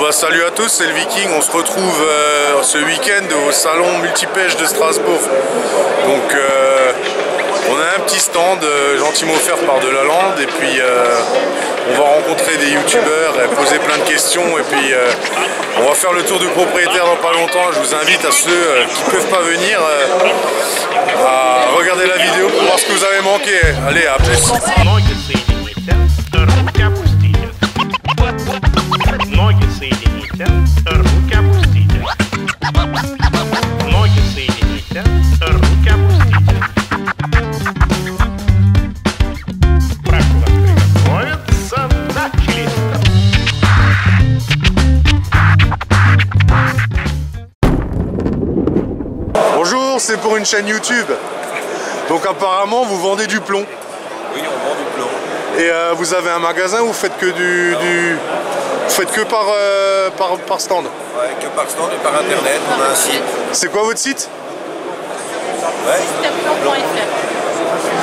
bah salut à tous, c'est le Viking. On se retrouve ce week-end au salon multipêche de Strasbourg. Donc on a un petit stand gentiment offert par Delalande et puis on va rencontrer des youtubeurs et poser plein de questions et puis on va faire le tour du propriétaire dans pas longtemps. Je vous invite à ceux qui ne peuvent pas venir à regarder la vidéo pour voir ce que vous avez manqué. Allez, à plus. Bonjour, c'est pour une chaîne YouTube. Donc apparemment vous vendez du plomb. Oui, on vend du plomb. Et vous avez un magasin où vous faites que vous faites que par stand? Ouais, que par stand et par internet, on a un site. C'est quoi votre site? Ouais.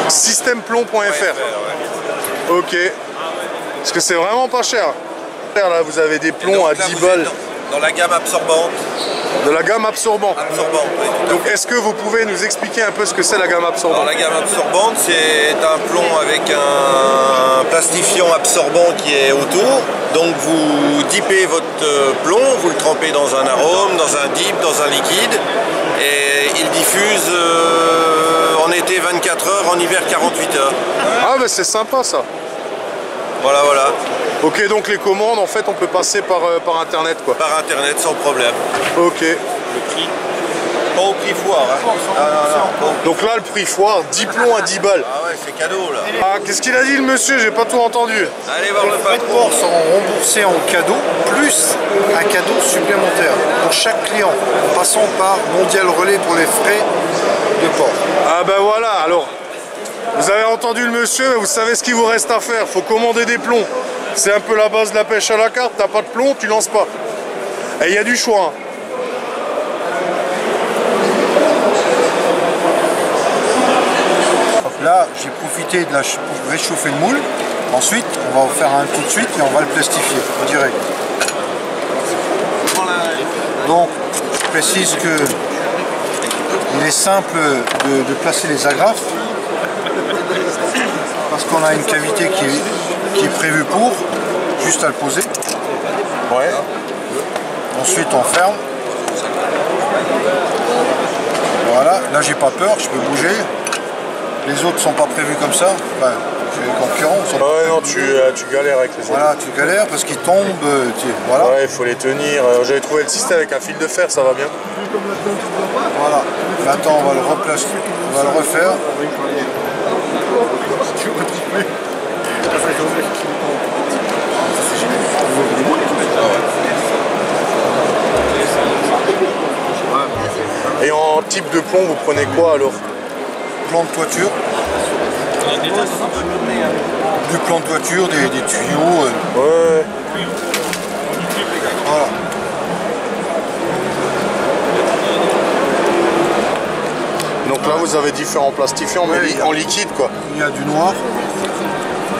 Systemplomb.fr. Ouais. Ok. Parce que c'est vraiment pas cher. Là vous avez des plombs à 10 balles. Dans la gamme absorbante. De la gamme absorbante. Oui. Donc est-ce que vous pouvez nous expliquer un peu ce que c'est la gamme absorbante? Alors, la gamme absorbante, c'est un plomb avec un plastifiant absorbant qui est autour. Donc vous dipez votre plomb, vous le trempez dans un arôme, dans un dip, dans un liquide. Et il diffuse en été 24 heures, en hiver 48 heures. Ah mais c'est sympa ça. Voilà. Ok, donc les commandes en fait on peut passer par internet quoi. Par internet sans problème. Ok. Le prix. Pas au prix foire. Hein. Non. Donc là le prix foire, 10 plombs à 10 balles. Ah ouais, c'est cadeau là. Ah, qu'est-ce qu'il a dit le monsieur? J'ai pas tout entendu. Allez voir le Les frais de patron. port seront remboursés en cadeau, plus un cadeau supplémentaire pour chaque client, en passant par Mondial Relais pour les frais de port. Ah ben voilà, alors vous avez entendu le monsieur, vous savez ce qu'il vous reste à faire. Faut commander des plombs. C'est un peu la base de la pêche à la carte. T'as pas de plomb, tu lances pas. Et il y a du choix. Hein. Là, j'ai profité de pour réchauffer le moule. Ensuite, on va en faire un tout de suite et on va le plastifier en direct. Donc, je précise que il est simple de placer les agrafes parce qu'on a une cavité qui est prévue pour, juste à le poser. Ouais. Ensuite, on ferme. Voilà, là j'ai pas peur, je peux bouger. Les autres sont pas prévus comme ça. Enfin, j'ai les concurrents. Ouais, non, tu galères avec les autres. Voilà, tu galères parce qu'ils tombent. Voilà. Ouais, il faut les tenir. J'avais trouvé le système avec un fil de fer, ça va bien. Voilà. Maintenant, on va le replacer. On va le refaire. Et en type de plomb, vous prenez quoi alors? Plan de toiture. Du plan de toiture, des tuyaux. Ouais. Voilà. Donc là, vous avez différents plastifiants, mais Ouais, en liquide quoi. Il y a du noir.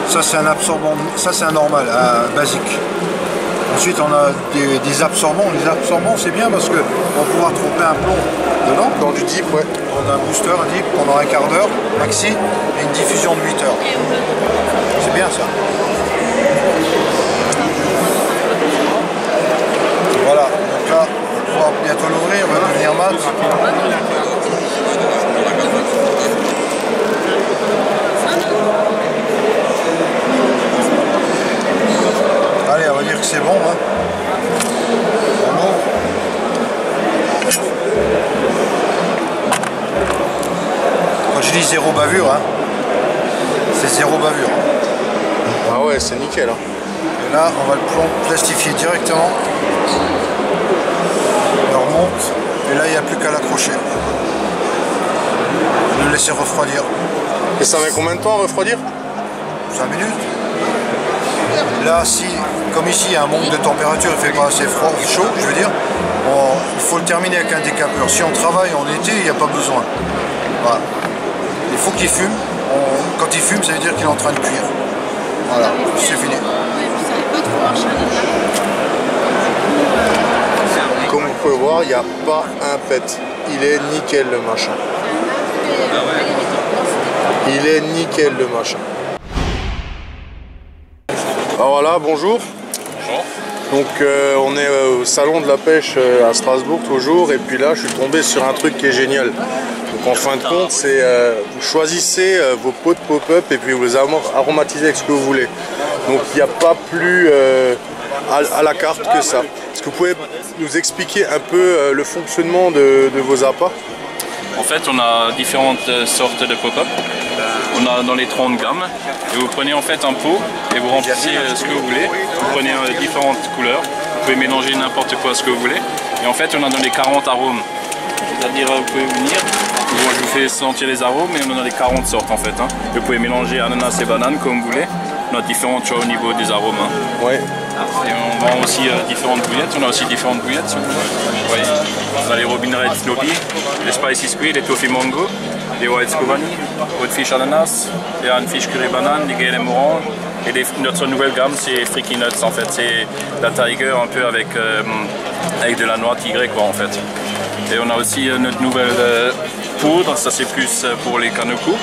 Ça, c'est un absorbant. Ça, c'est un normal, basique. Ensuite, on a des absorbants. Les absorbants, c'est bien parce qu'on va pouvoir tremper un plomb dedans. Dans du dip, ouais. On a un booster, un dip pendant un quart d'heure maxi et une diffusion de 8 heures. C'est bien ça. Voilà, donc là, on va pouvoir bientôt l'ouvrir, on va devenir mat. Allez, on va dire que c'est bon. Hein. Quand je dis zéro bavure, hein, c'est zéro bavure. Ah ouais, c'est nickel. Hein. Et là, on va le plomb plastifier directement. On remonte. Et là, il n'y a plus qu'à l'accrocher. Le laisser refroidir. Et ça met combien de temps à refroidir? 5 minutes. Là, si, comme ici, il y a un manque de température, il ne fait pas assez froid, chaud, je veux dire, il faut le terminer avec un décapeur. Si on travaille en été, il n'y a pas besoin. Voilà. Il faut qu'il fume. Quand il fume, ça veut dire qu'il est en train de cuire. Voilà, c'est fini. voir, il n'y a pas un pet. Il est nickel le machin. Il est nickel le machin. Alors voilà, bonjour. Donc on est au salon de la pêche à Strasbourg toujours, et puis là je suis tombé sur un truc qui est génial. Donc en fin de compte, c'est vous choisissez vos pots de pop-up et puis vous les aromatisez avec ce que vous voulez. Donc il n'y a pas plus à la carte que ça. Est-ce que vous pouvez nous expliquer un peu le fonctionnement de vos appâts? En fait, on a différentes sortes de pop-up. On a dans les 30 gammes. Et vous prenez en fait un pot et vous remplissez ce que vous voulez. Vous prenez différentes couleurs. Vous pouvez mélanger n'importe quoi ce que vous voulez. Et en fait, on a dans les 40 arômes. C'est-à-dire, vous pouvez venir. Moi, je vous fais sentir les arômes, mais on en a les 40 sortes en fait. Vous pouvez mélanger ananas et banane comme vous voulez. On a différentes choix au niveau des arômes. Ouais. Et on vend aussi différentes bouillettes. On a aussi différentes bouillettes. Vous voyez, on a les Robin Red Snoopy, les Spicy Squid, les Toffee Mango, les White Scovani, Hot Fish Ananas, les Han Fish Curry Banane, les GLM Orange. Et notre nouvelle gamme, c'est Freaky Nuts en fait. C'est la Tiger un peu avec de la noix tigrée quoi en fait. Et on a aussi notre nouvelle poudre, ça c'est plus pour les canecous.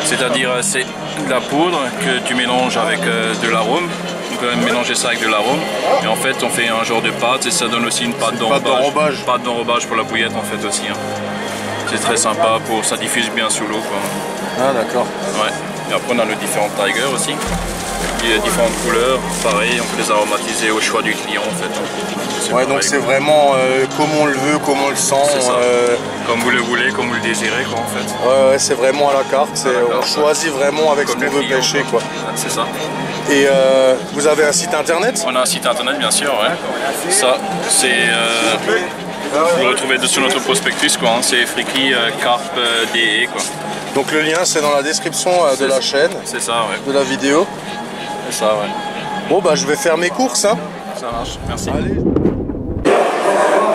C'est-à-dire c'est de la poudre que tu mélanges avec de l'arôme. On peut mélanger ça avec de l'arôme. Et en fait on fait un genre de pâte et ça donne aussi une pâte d'enrobage. Pâte d'enrobage pour la bouillette en fait aussi. C'est très sympa, ça diffuse bien sous l'eau. Ah d'accord. Ouais. Et après on a nos différentes Tigers aussi. Il y a différentes couleurs, pareil, on peut les aromatiser au choix du client en fait. Ouais, donc c'est vraiment comme on le veut, comme on le sent. Comme vous le voulez, comme vous le désirez quoi en fait. Ouais, ouais, c'est vraiment à la carte, on choisit vraiment avec comme ce qu'on veut pêcher quoi. C'est ça. Et vous avez un site internet? On a un site internet bien sûr, ouais. Ça, c'est... vous le retrouvez sur notre prospectus quoi, c'est Freaky Carp DE quoi. Donc le lien c'est dans la description de la chaîne. C'est ça, ouais. De la vidéo. C'est ça, ouais. Bon bah je vais faire mes courses hein. Ça marche, merci. Allez.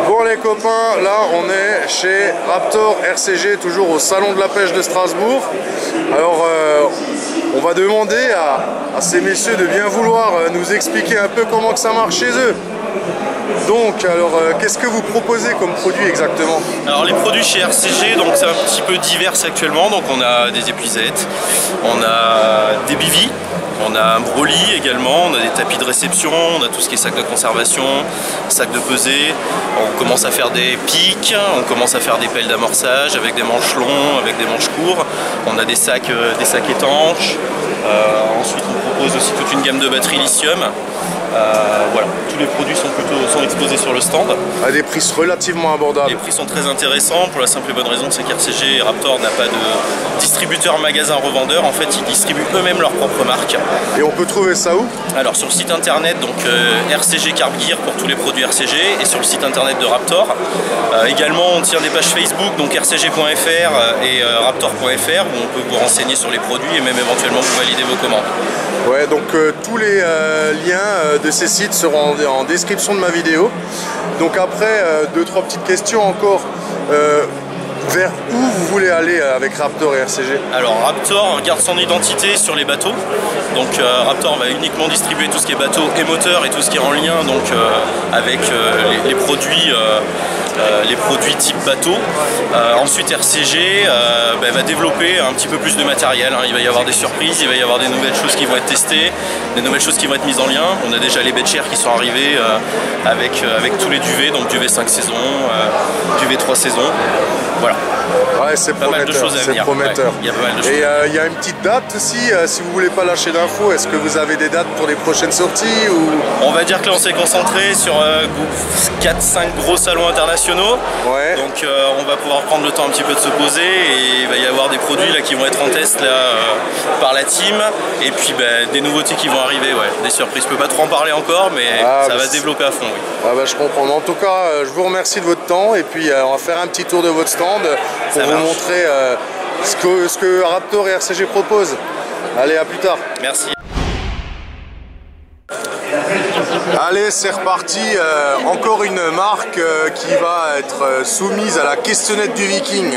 Bon les copains, là on est chez Raptor RCG, toujours au salon de la pêche de Strasbourg. Alors on va demander à ces messieurs de bien vouloir nous expliquer un peu comment que ça marche chez eux. Donc, alors, qu'est-ce que vous proposez comme produit exactement? Alors, les produits chez RCG, donc c'est un petit peu divers actuellement. Donc, on a des épuisettes, on a des bivis, on a un broly également, on a des tapis de réception, on a tout ce qui est sac de conservation, sac de pesée. On commence à faire des pics, on commence à faire des pelles d'amorçage avec des manches longs, avec des manches courts. On a des sacs étanches. Ensuite, on propose aussi toute une gamme de batteries lithium. Voilà, tous les produits sont exposés sur le stand. À des prix relativement abordables. Les prix sont très intéressants pour la simple et bonne raison, c'est qu'RCG et Raptor n'a pas de distributeur, magasin, revendeur. En fait, ils distribuent eux-mêmes leur propre marque. Et on peut trouver ça où? Alors sur le site internet, donc RCG Carp Gear pour tous les produits RCG, et sur le site internet de Raptor. Également, on tient des pages Facebook, donc rcg.fr et raptor.fr, où on peut vous renseigner sur les produits et même éventuellement vous valider vos commandes. Ouais, donc tous les liens de ces sites seront en description de ma vidéo. Donc après, 2-3 petites questions encore. Vers où vous voulez aller avec Raptor et RCG? Alors Raptor garde son identité sur les bateaux. Donc Raptor va uniquement distribuer tout ce qui est bateau et moteur et tout ce qui est en lien donc, avec les produits type bateau. Ensuite RCG va développer un petit peu plus de matériel. Il va y avoir des surprises, il va y avoir des nouvelles choses qui vont être testées, des nouvelles choses qui vont être mises en lien. On a déjà les bed-chairs qui sont arrivés avec tous les duvets, donc duvet 5 saisons, duvet 3 saisons. Voilà. Ouais, c'est prometteur. C'est prometteur. Ouais, y a pas mal de choses. Et il y a une petite date aussi, si vous voulez pas lâcher d'infos, est-ce que vous avez des dates pour les prochaines sorties ou... On va dire que là on s'est concentré sur 4-5 gros salons internationaux. Ouais. Donc on va pouvoir prendre le temps un petit peu de se poser et il va y avoir des produits là qui vont être en test là par la team et puis des nouveautés qui vont arriver, ouais, des surprises. Je peux pas trop en parler encore mais ça va se développer à fond. Oui. Ah bah, je comprends. En tout cas, je vous remercie de votre temps et puis on va faire un petit tour de votre stand pour vous montrer ce que Raptor et RCG proposent. Allez, à plus tard. Merci. Allez, c'est reparti. Encore une marque qui va être soumise à la questionnette du Viking.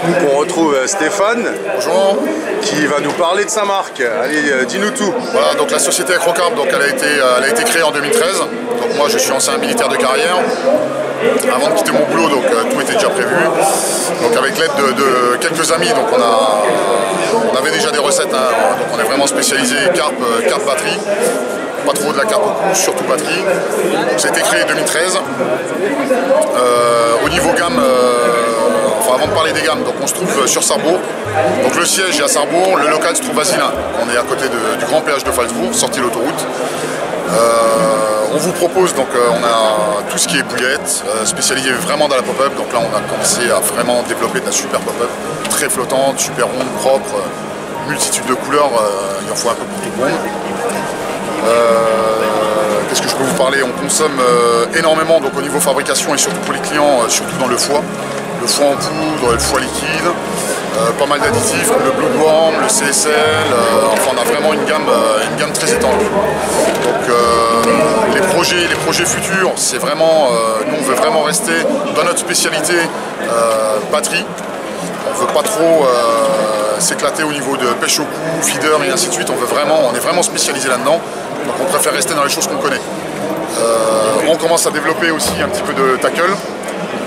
Donc on retrouve Stéphane. Bonjour. Qui va nous parler de sa marque. Allez, dis-nous tout. Voilà, donc la société Acrocarp, donc elle a été créée en 2013. Donc moi je suis ancien militaire de carrière. avant de quitter mon boulot, donc tout était déjà prévu. Donc avec l'aide de quelques amis, donc on avait déjà des recettes, hein, donc on est vraiment spécialisé carpe batterie. Pas trop de la carpe au cou, surtout batterie. Donc, ça a été créé en 2013. Au niveau gamme, enfin avant de parler des gammes, donc on se trouve sur Sarrebourg. Donc le siège est à Sarrebourg, le local se trouve à Zilin. On est à côté du grand péage de Phalsbourg, sortie de l'autoroute. On vous propose, donc on a tout ce qui est bouillette, spécialisé vraiment dans la pop-up. Donc là on a commencé à vraiment développer de la super pop-up, très flottante, super ronde, propre, multitude de couleurs, il en faut un peu pour tout le monde. Qu'est-ce que je peux vous parler? On consomme énormément donc au niveau fabrication et surtout pour les clients, surtout dans le foie en poudre, le foie liquide, pas mal d'additifs comme le Bloodworm, le CSL, enfin on a vraiment une gamme très étendue. Donc les projets futurs, c'est vraiment, nous on veut vraiment rester dans notre spécialité batterie. On veut pas trop s'éclater au niveau de pêche au cou, feeder et ainsi de suite. On est vraiment spécialisé là-dedans. Donc on préfère rester dans les choses qu'on connaît. On commence à développer aussi un petit peu de tackle,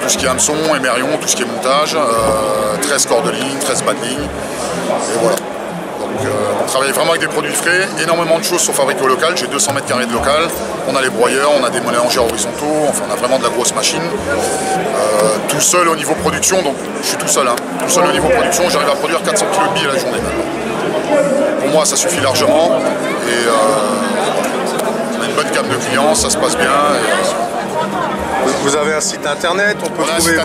tout ce qui est hameçon, émerion, tout ce qui est montage, 13 corps de ligne, 13 bas de ligne, et voilà. Donc on travaille vraiment avec des produits frais, énormément de choses sont fabriquées au local, j'ai 200 mètres carrés de local, on a les broyeurs, on a des mélangeurs horizontaux, enfin on a vraiment de la grosse machine. Tout seul au niveau production, donc je suis tout seul, hein. Tout seul au niveau production, j'arrive à produire 400 kg de billes à la journée maintenant. Pour moi ça suffit largement, et on a une bonne gamme de clients, ça se passe bien. Vous avez un site internet, on peut trouver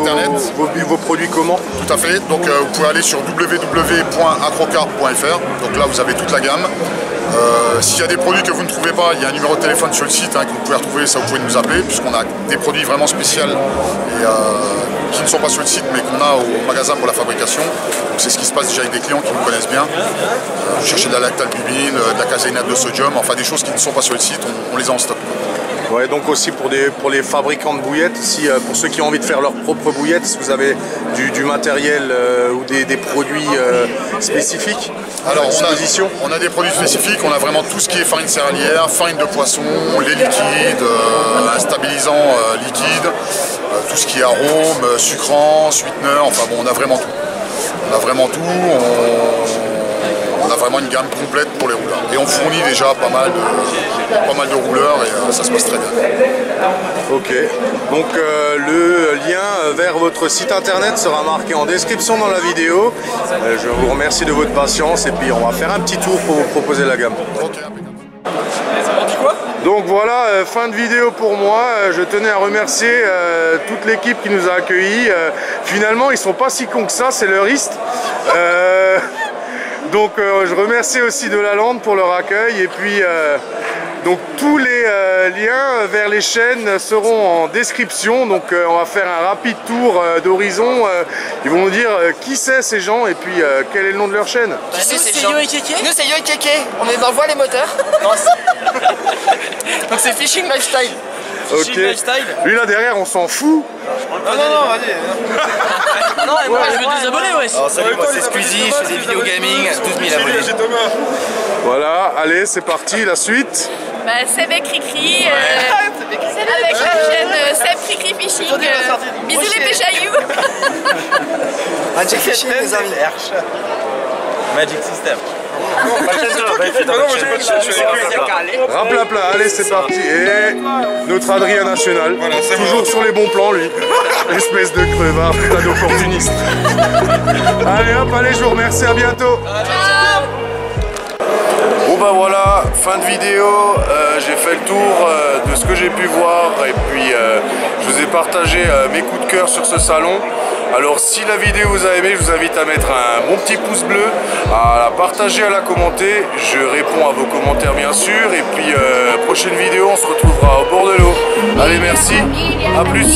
vos produits comment? Tout à fait, donc vous pouvez aller sur www.acrocarp.fr, donc là vous avez toute la gamme. S'il y a des produits que vous ne trouvez pas, il y a un numéro de téléphone sur le site hein, que vous pouvez retrouver, ça vous pouvez nous appeler, puisqu'on a des produits vraiment spéciaux et, qui ne sont pas sur le site mais qu'on a au magasin pour la fabrication. C'est ce qui se passe déjà avec des clients qui nous connaissent bien. Vous cherchez de la lactalbumine, de la caséinate de sodium, enfin des choses qui ne sont pas sur le site, on les a en stock. Ouais, donc aussi pour les fabricants de bouillettes, si, pour ceux qui ont envie de faire leur propre bouillette, si vous avez du matériel ou des produits spécifiques alors, à disposition. On a des produits spécifiques, on a vraiment tout ce qui est farine céréalière, farine de poisson, lait liquide, un stabilisant liquide, tout ce qui est arôme, sucrant, sweetener, enfin bon, on a vraiment tout. On a vraiment tout. On a vraiment une gamme complète pour les rouleurs. Et on fournit déjà pas mal de rouleurs et ça se passe très bien. Ok, donc le lien vers votre site internet sera marqué en description dans la vidéo. Je vous remercie de votre patience et puis on va faire un petit tour pour vous proposer la gamme. Okay. Donc voilà, fin de vidéo pour moi. Je tenais à remercier toute l'équipe qui nous a accueillis. Finalement, ils sont pas si cons que ça, c'est l'heuriste. Donc je remercie aussi Delalande pour leur accueil et puis donc tous les liens vers les chaînes seront en description. Donc on va faire un rapide tour d'horizon. Ils vont nous dire qui c'est ces gens et puis quel est le nom de leur chaîne. Nous c'est Yo et Keke. Nous c'est Yo et Keke. On est dans le voile et moteur. Donc c'est Fishing Lifestyle. Ok. Lui là derrière on s'en fout. Non, et moi je veux des abonnés, ouais. Alors salut, moi c'est Squeezie, je fais des vidéos gaming, 12 000 abonnés. Voilà, allez c'est parti, la suite. Bah, Seb et Cricri, avec la chaîne Seb Cricri Fishing. Bisous les péchailloux. Magic Fishing les amis. Magic System. Rapla, allez c'est parti. Et notre Adrien National, toujours sur les bons plans lui. Espèce de crevard, putain d'opportuniste. Allez hop, allez, je vous remercie, à bientôt. Bon bah voilà, fin de vidéo, j'ai fait le tour de ce que j'ai pu voir et puis je vous ai partagé mes coups de cœur sur ce salon. Alors si la vidéo vous a aimé, je vous invite à mettre un bon petit pouce bleu, à la partager, à la commenter. Je réponds à vos commentaires bien sûr et puis prochaine vidéo on se retrouvera au bord de l'eau. Allez merci, à plus.